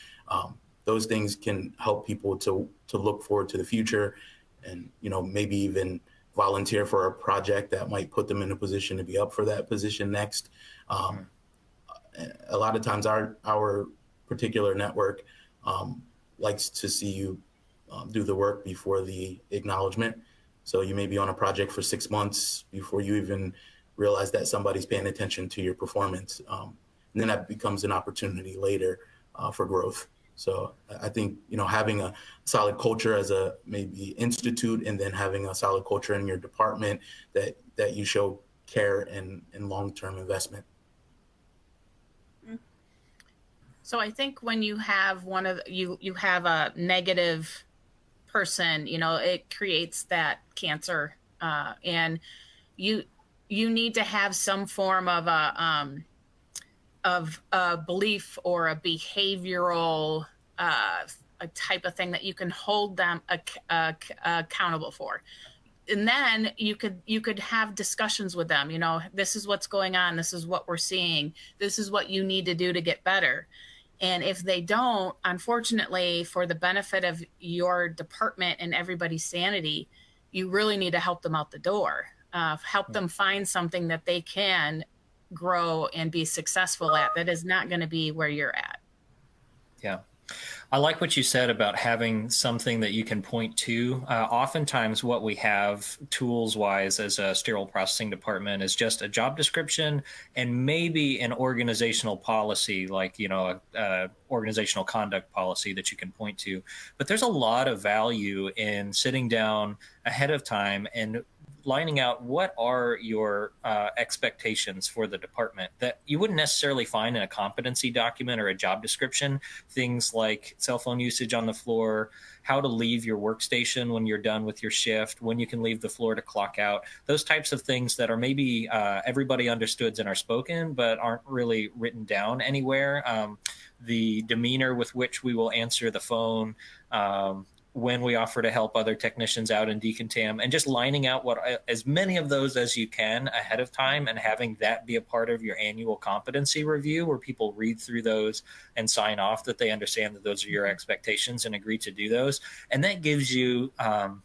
Those things can help people to look forward to the future and, maybe even volunteer for a project that might put them in a position to be up for that position next. A lot of times our particular network likes to see you do the work before the acknowledgement. So you may be on a project for 6 months before you even realize that somebody's paying attention to your performance. And then that becomes an opportunity later for growth. So I think, having a solid culture as a maybe institute and then having a solid culture in your department that you show care and long-term investment. So I think when you have you have a negative person, it creates that cancer, and you need to have some form of a belief or a behavioral a type of thing that you can hold them accountable for. And then you could have discussions with them. This is what's going on. This is what we're seeing. This is what you need to do to get better. And if they don't, unfortunately, for the benefit of your department and everybody's sanity, you really need to help them out the door. Help them find something that they can grow and be successful at that is not going to be where you're at. Yeah. I like what you said about having something that you can point to. Oftentimes what we have tools-wise as a sterile processing department is just a job description and maybe an organizational policy, like, a organizational conduct policy that you can point to. But there's a lot of value in sitting down ahead of time and lining out what are your expectations for the department that you wouldn't necessarily find in a competency document or a job description. Things like cell phone usage on the floor, how to leave your workstation when you're done with your shift, when you can leave the floor to clock out, those types of things that are maybe everybody understood and are spoken, but aren't really written down anywhere. The demeanor with which we will answer the phone, when we offer to help other technicians out in decontam, and just lining out as many of those as you can ahead of time and having that be a part of your annual competency review where people read through those and sign off that they understand that those are your expectations and agree to do those. And that gives you, I'm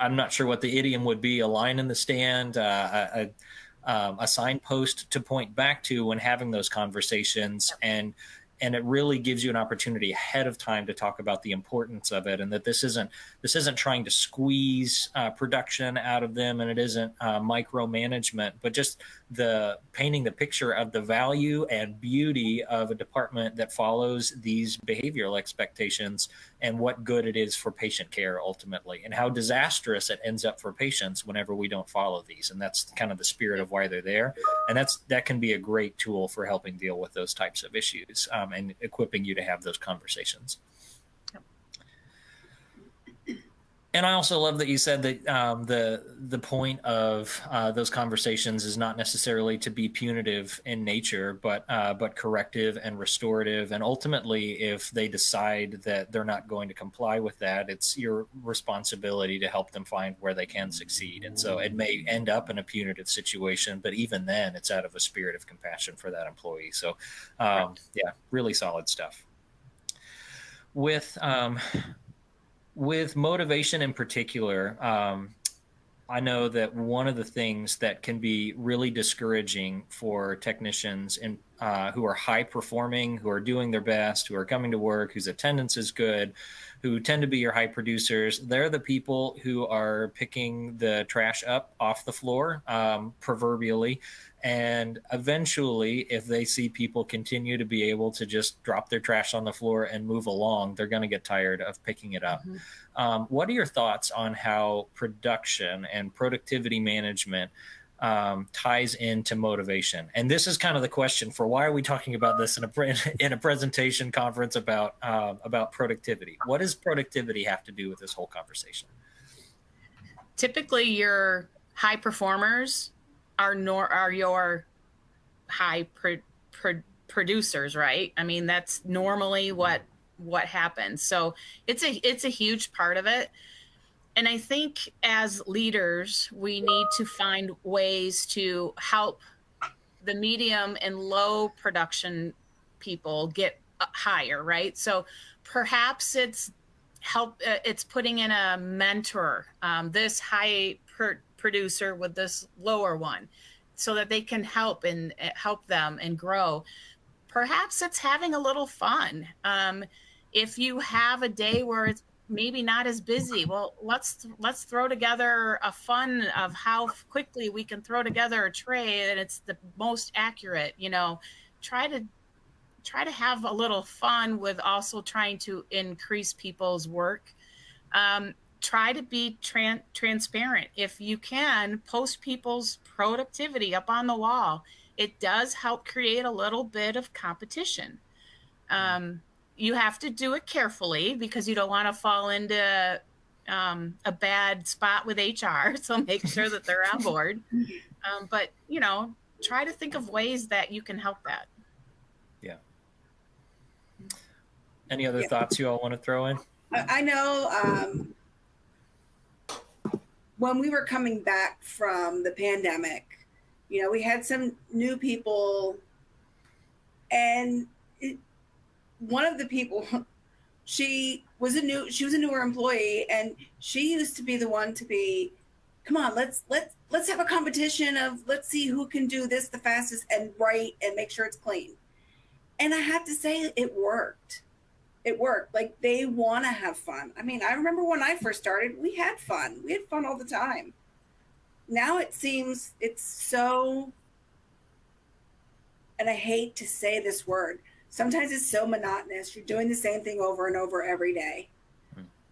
not sure what the idiom would be, a line in the stand, a signpost to point back to when having those conversations. And it really gives you an opportunity ahead of time to talk about the importance of it, and that this isn't trying to squeeze production out of them, and it isn't micromanagement, but just the painting the picture of the value and beauty of a department that follows these behavioral expectations and what good it is for patient care ultimately, and how disastrous it ends up for patients whenever we don't follow these. And that's kind of the spirit of why they're there. And that can be a great tool for helping deal with those types of issues. and equipping you to have those conversations. And I also love that you said that the point of those conversations is not necessarily to be punitive in nature, but corrective and restorative. And ultimately, if they decide that they're not going to comply with that, it's your responsibility to help them find where they can succeed. And so it may end up in a punitive situation, but even then, it's out of a spirit of compassion for that employee. So, yeah, really solid stuff. With motivation in particular, I know that one of the things that can be really discouraging for technicians who are high performing, who are doing their best, who are coming to work, whose attendance is good, who tend to be your high producers, they're the people who are picking the trash up off the floor, proverbially. And eventually, if they see people continue to be able to just drop their trash on the floor and move along, they're going to get tired of picking it up. Mm-hmm. What are your thoughts on how production and productivity management ties into motivation? And this is kind of the question for why are we talking about this in a presentation conference about productivity? What does productivity have to do with this whole conversation? Typically, your high performers are your high producers, right? I mean, that's normally what happens. So it's a huge part of it. And I think as leaders, we need to find ways to help the medium and low production people get higher, right? So perhaps it's putting in a mentor, this high producer with this lower one, so that they can help them and grow. Perhaps it's having a little fun. If you have a day where it's maybe not as busy, well, let's throw together a fun of how quickly we can throw together a tray and it's the most accurate. Try to have a little fun with also trying to increase people's work. Try to be transparent. If you can, post people's productivity up on the wall. It does help create a little bit of competition. You have to do it carefully because you don't want to fall into a bad spot with HR. So make sure that they're on board. But, try to think of ways that you can help that. Yeah. Any other thoughts you all want to throw in? I know when we were coming back from the pandemic, we had some new people, and one of the people, she was a newer employee, and she used to be the one to be, come on, let's have a competition of, let's see who can do this the fastest and right and make sure it's clean. And I have to say, it worked. It worked. Like, they want to have fun. I mean, I remember when I first started, we had fun. We had fun all the time. Now it seems it's so, and I hate to say this word, sometimes it's so monotonous. You're doing the same thing over and over every day.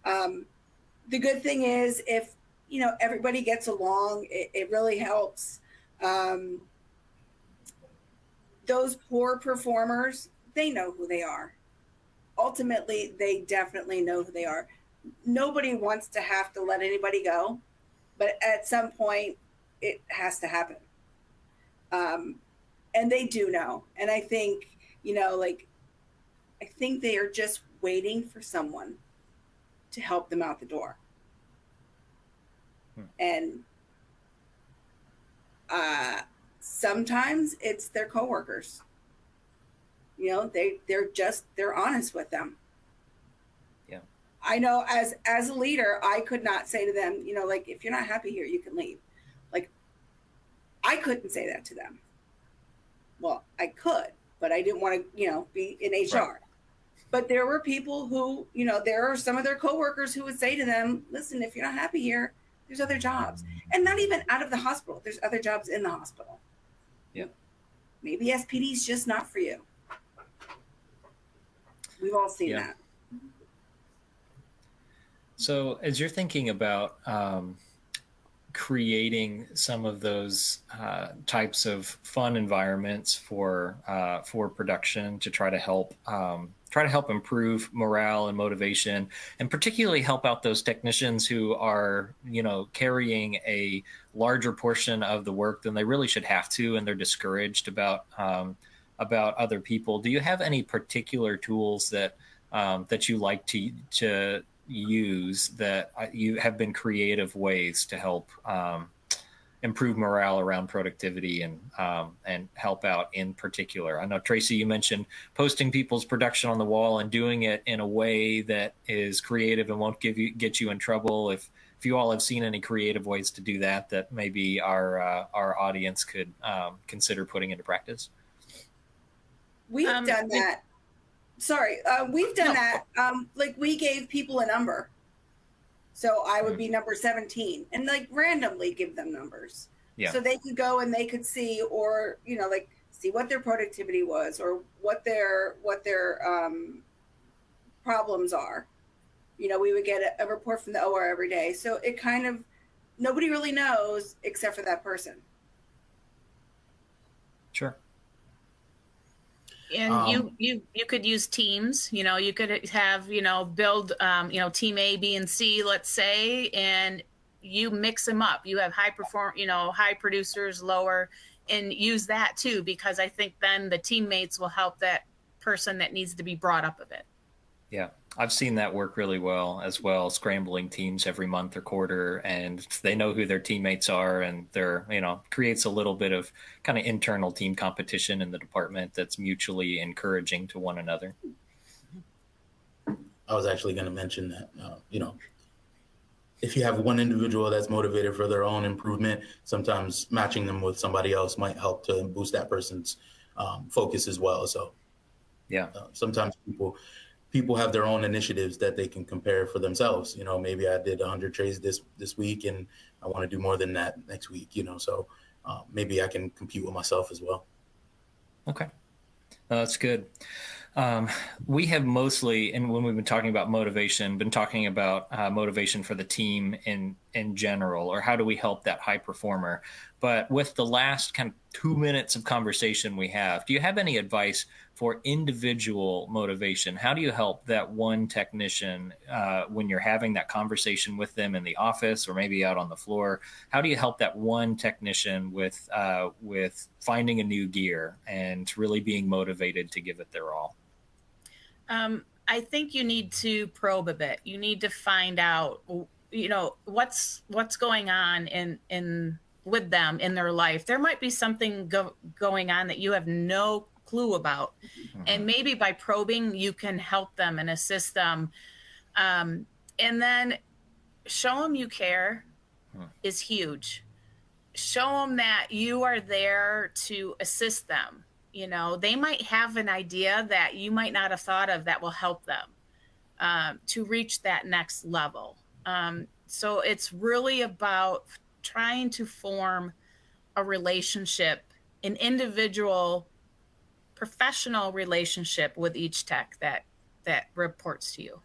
The good thing is if, everybody gets along, it really helps. Those poor performers, they know who they are. Ultimately, they definitely know who they are. Nobody wants to have to let anybody go, but at some point it has to happen. And they do know. And I think, I think they are just waiting for someone to help them out the door. And sometimes it's their coworkers. They're honest with them. Yeah. I know as a leader, I could not say to them, if you're not happy here, you can leave. Like, I couldn't say that to them. Well, I could, but I didn't want to, be in HR. Right. But there were people who, there are some of their coworkers who would say to them, listen, if you're not happy here, there's other jobs. And not even out of the hospital. There's other jobs in the hospital. Yeah. Maybe SPD is just not for you. We've all seen that. So as you're thinking about creating some of those types of fun environments for production to try to help improve morale and motivation, and particularly help out those technicians who are, carrying a larger portion of the work than they really should have to, and they're discouraged about other people. Do you have any particular tools that you like to use that you have been creative ways to help improve morale around productivity and help out in particular? I know, Tracy, you mentioned posting people's production on the wall and doing it in a way that is creative and won't get you in trouble. If you all have seen any creative ways to do that maybe our audience could consider putting into practice. We've done that. Sorry, we've done that. Like, we gave people a number. So I would be number 17, and like randomly give them numbers. Yeah. So they could go and they could see, or, like, see what their productivity was, or what their problems are. We would get a report from the OR every day. So it kind of, nobody really knows except for that person. Sure. And you could use teams. You could have, build, team A, B, and C, let's say, and you mix them up. You have high producers, lower, and use that too, because I think then the teammates will help that person that needs to be brought up a bit. Yeah, I've seen that work really well as well, scrambling teams every month or quarter, and they know who their teammates are, and they're, creates a little bit of kind of internal team competition in the department that's mutually encouraging to one another. I was actually going to mention that, if you have one individual that's motivated for their own improvement, sometimes matching them with somebody else might help to boost that person's focus as well. So yeah, sometimes people have their own initiatives that they can compare for themselves. Maybe I did 100 trays this week, and I want to do more than that next week, so maybe I can compete with myself as well. Okay. That's good. We have mostly, and when we've been talking about motivation, been talking about motivation for the team in general, or how do we help that high performer? But with the last kind of 2 minutes of conversation we have, do you have any advice for individual motivation? How do you help that one technician when you're having that conversation with them in the office or maybe out on the floor? How do you help that one technician with finding a new gear and really being motivated to give it their all? I think you need to probe a bit. You need to find out, what's going on in with them in their life. There might be something going on that you have no clue about. Mm-hmm. And maybe by probing, you can help them and assist them. And then show them you care is huge. Show them that you are there to assist them. They might have an idea that you might not have thought of that will help them to reach that next level. So it's really about trying to form a relationship, an individual, professional relationship with each tech that reports to you.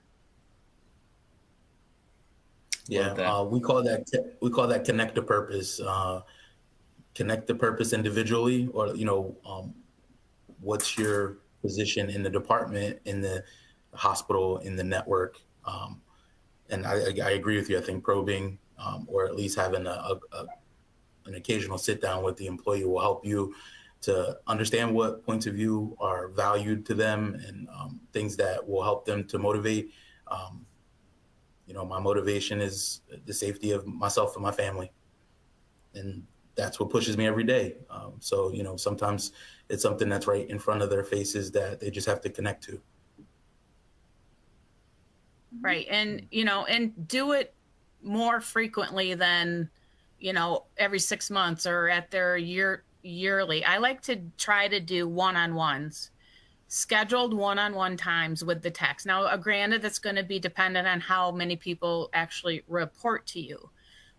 Yeah, we call that connect the purpose. Connect the purpose individually, or what's your position in the department, in the hospital, in the network. And I agree with you. I think probing, or at least having an occasional sit down with the employee will help you to understand what points of view are valued to them, and things that will help them to motivate. My motivation is the safety of myself and my family. And that's what pushes me every day. So sometimes it's something that's right in front of their faces that they just have to connect to. Right. And, and do it more frequently than, every 6 months or at their yearly. I like to try to do one-on-ones, scheduled one-on-one times with the techs. Now, granted, that's going to be dependent on how many people actually report to you,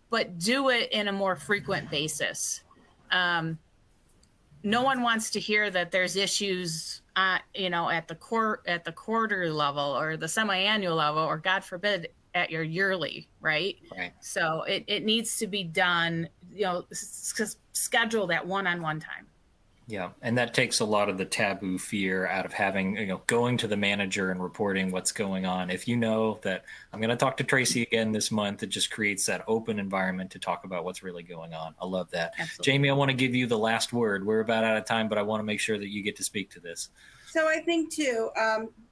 but do it in a more frequent basis. No one wants to hear that there's issues, at the quarter level or the semi-annual level, or God forbid, at your yearly, right? Right. So it needs to be done, scheduled at one-on-one time. Yeah, and that takes a lot of the taboo fear out of having, going to the manager and reporting what's going on. If you know that I'm going to talk to Tracy again this month, it just creates that open environment to talk about what's really going on. I love that. Absolutely. Jamie, I want to give you the last word. We're about out of time, but I want to make sure that you get to speak to this. So I think too,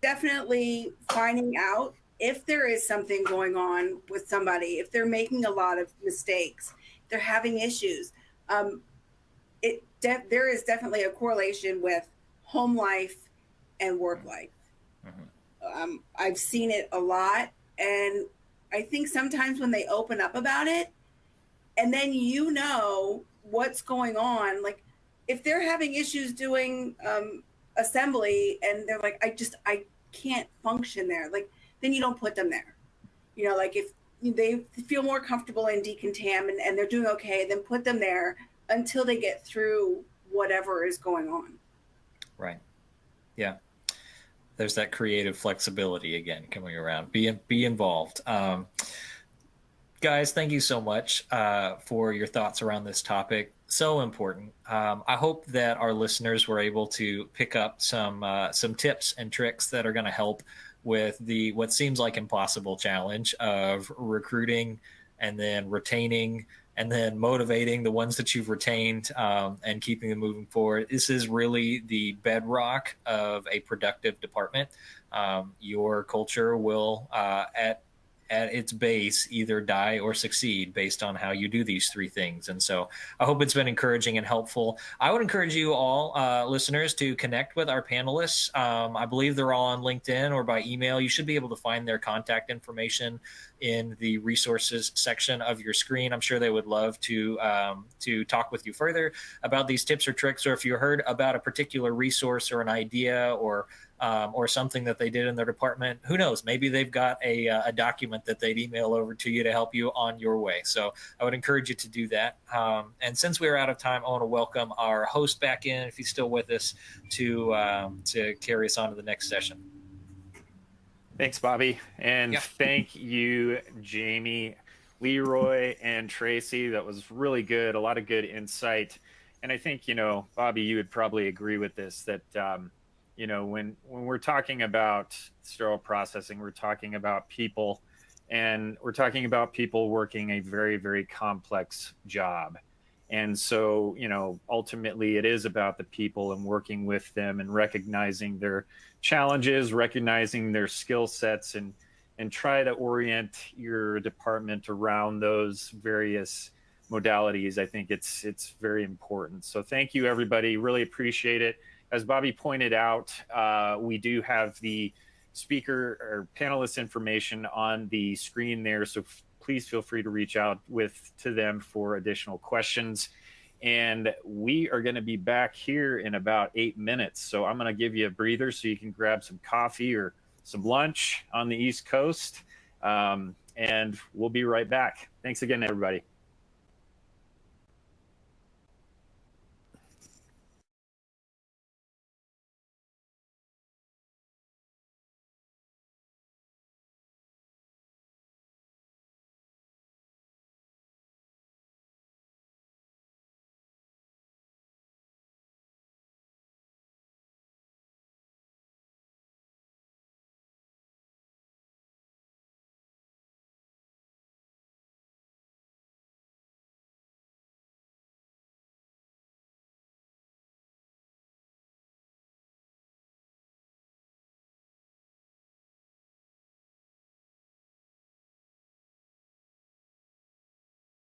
definitely finding out if there is something going on with somebody, if they're making a lot of mistakes, they're having issues. There is definitely a correlation with home life and work life. Mm-hmm. I've seen it a lot, and I think sometimes when they open up about it, and then what's going on, like if they're having issues doing assembly, and they're like, I can't function there, like then you don't put them there. Like if they feel more comfortable in decontam and they're doing okay, then put them there until they get through whatever is going on. Right. Yeah. There's that creative flexibility again coming around. Be involved. Guys, thank you so much for your thoughts around this topic. So important. I hope that our listeners were able to pick up some tips and tricks that are going to help with what seems like impossible challenge of recruiting and then retaining and then motivating the ones that you've retained and keeping them moving forward. This is really the bedrock of a productive department. Your culture will, at its base, either die or succeed based on how you do these three things. And so I hope it's been encouraging and helpful. I would encourage you all, listeners, to connect with our panelists. I believe they're all on LinkedIn or by email. You should be able to find their contact information in the resources section of your screen. I'm sure they would love to talk with you further about these tips or tricks, or if you heard about a particular resource or an idea or something that they did in their department, who knows, maybe they've got a document that they'd email over to you to help you on your way. So I would encourage you to do that. And since we're out of time, I want to welcome our host back in, if he's still with us, to carry us on to the next session. Thanks, Bobby. And Thank you, Jamie, Leroy, and Tracy. That was really good. A lot of good insight. And I think, Bobby, you would probably agree with this, that, when we're talking about sterile processing, we're talking about people, and we're talking about people working a very, very complex job. And so, ultimately it is about the people and working with them and recognizing their challenges, recognizing their skill sets, and try to orient your department around those various modalities. I think it's very important. So thank you, everybody. Really appreciate it. As Bobby pointed out, we do have the speaker or panelist information on the screen there. So please feel free to reach out to them for additional questions. And we are going to be back here in about 8 minutes. So I'm going to give you a breather so you can grab some coffee or some lunch on the East Coast. And we'll be right back. Thanks again, everybody.